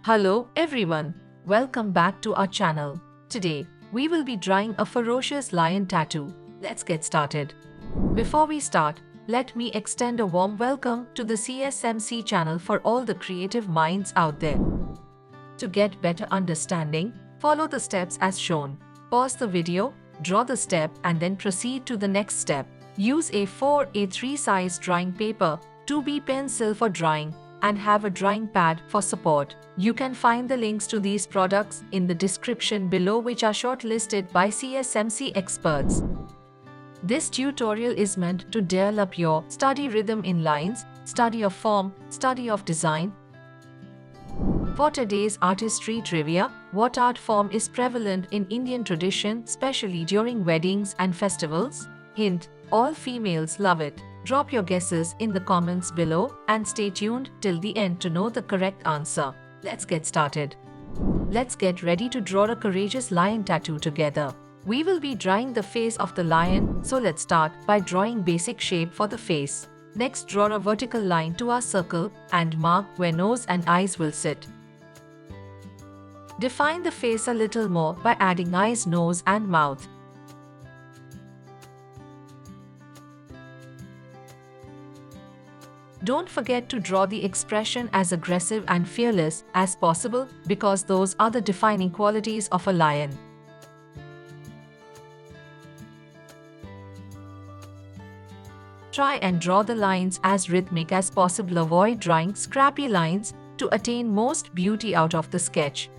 Hello everyone, welcome back to our channel. Today, we will be drawing a ferocious lion tattoo. Let's get started. Before we start, let me extend a warm welcome to the CSMC channel for all the creative minds out there. To get better understanding, follow the steps as shown. Pause the video, draw the step and then proceed to the next step. Use A4, A3 size drawing paper, 2B pencil for drawing, and have a drawing pad for support. You can find the links to these products in the description below, which are shortlisted by CSMC experts. This tutorial is meant to develop your study rhythm in lines, study of form, study of design. For today's artistry trivia, what art form is prevalent in Indian tradition, especially during weddings and festivals? Hint: all females love it. Drop your guesses in the comments below and stay tuned till the end to know the correct answer. Let's get started. Let's get ready to draw a courageous lion tattoo together. We will be drawing the face of the lion, so let's start by drawing basic shape for the face. Next, draw a vertical line to our circle and mark where nose and eyes will sit. Define the face a little more by adding eyes, nose and mouth. Don't forget to draw the expression as aggressive and fearless as possible, because those are the defining qualities of a lion. Try and draw the lines as rhythmic as possible. Avoid drawing scrappy lines to attain most beauty out of the sketch.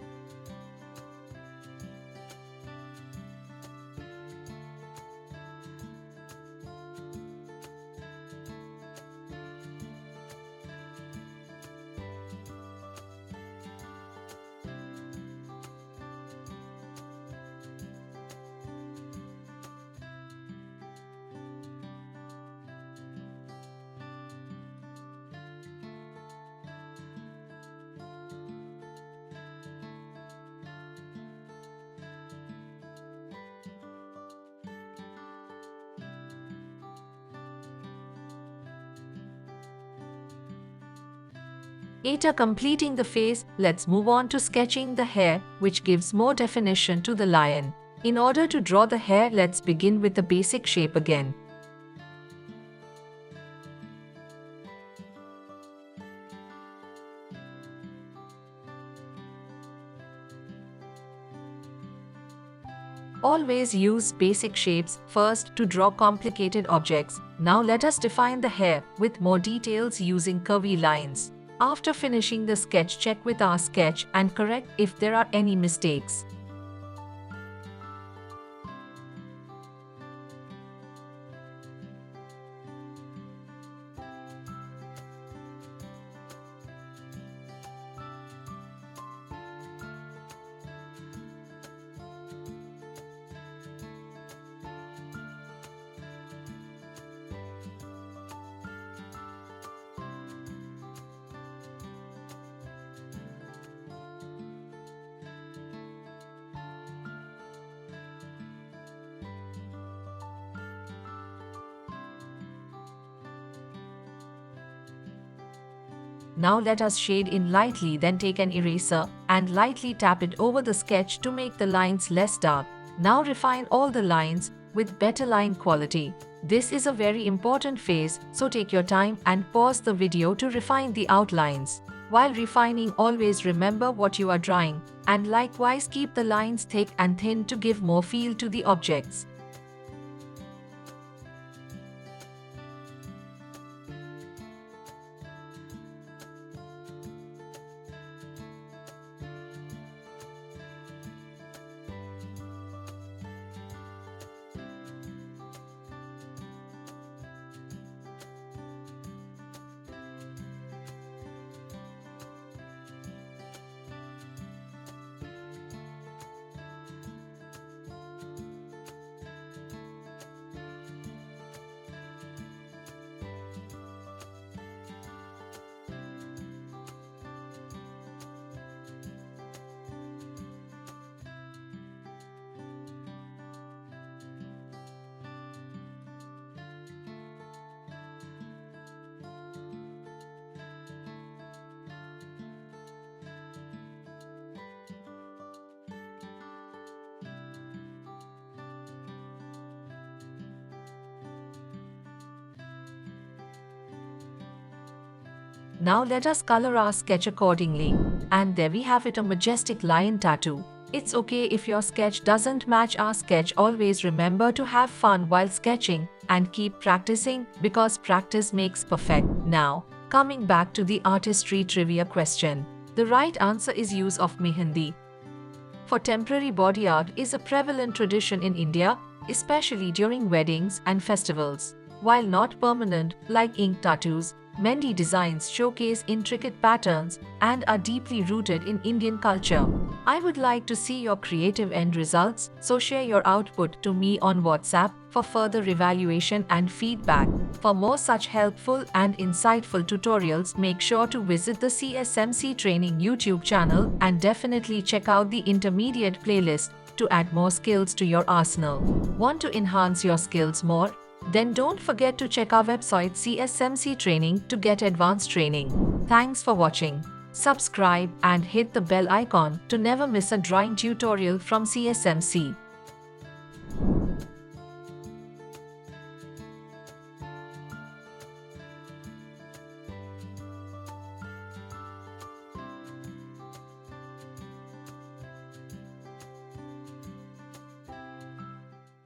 After completing the face, let's move on to sketching the hair, which gives more definition to the lion. In order to draw the hair, let's begin with the basic shape again. Always use basic shapes first to draw complicated objects. Now let us define the hair with more details using curvy lines. After finishing the sketch, check with our sketch and correct if there are any mistakes. Now let us shade in lightly, then take an eraser and lightly tap it over the sketch to make the lines less dark. Now refine all the lines with better line quality. This is a very important phase, so take your time and pause the video to refine the outlines. While refining, always remember what you are drawing, and likewise keep the lines thick and thin to give more feel to the objects. Now let us color our sketch accordingly. And there we have it, a majestic lion tattoo. It's okay if your sketch doesn't match our sketch. Always remember to have fun while sketching and keep practicing, because practice makes perfect. Now, coming back to the artistry trivia question. The right answer is use of mehendi. For temporary body art is a prevalent tradition in India, especially during weddings and festivals. While not permanent, like ink tattoos, mehendi designs showcase intricate patterns and are deeply rooted in Indian culture. I would like to see your creative end results, so share your output to me on WhatsApp for further evaluation and feedback. For more such helpful and insightful tutorials, make sure to visit the CSMC Training YouTube channel and definitely check out the intermediate playlist to add more skills to your arsenal. Want to enhance your skills more? Then don't forget to check our website CSMC Training to get advanced training. Thanks for watching. Subscribe and hit the bell icon to never miss a drawing tutorial from CSMC.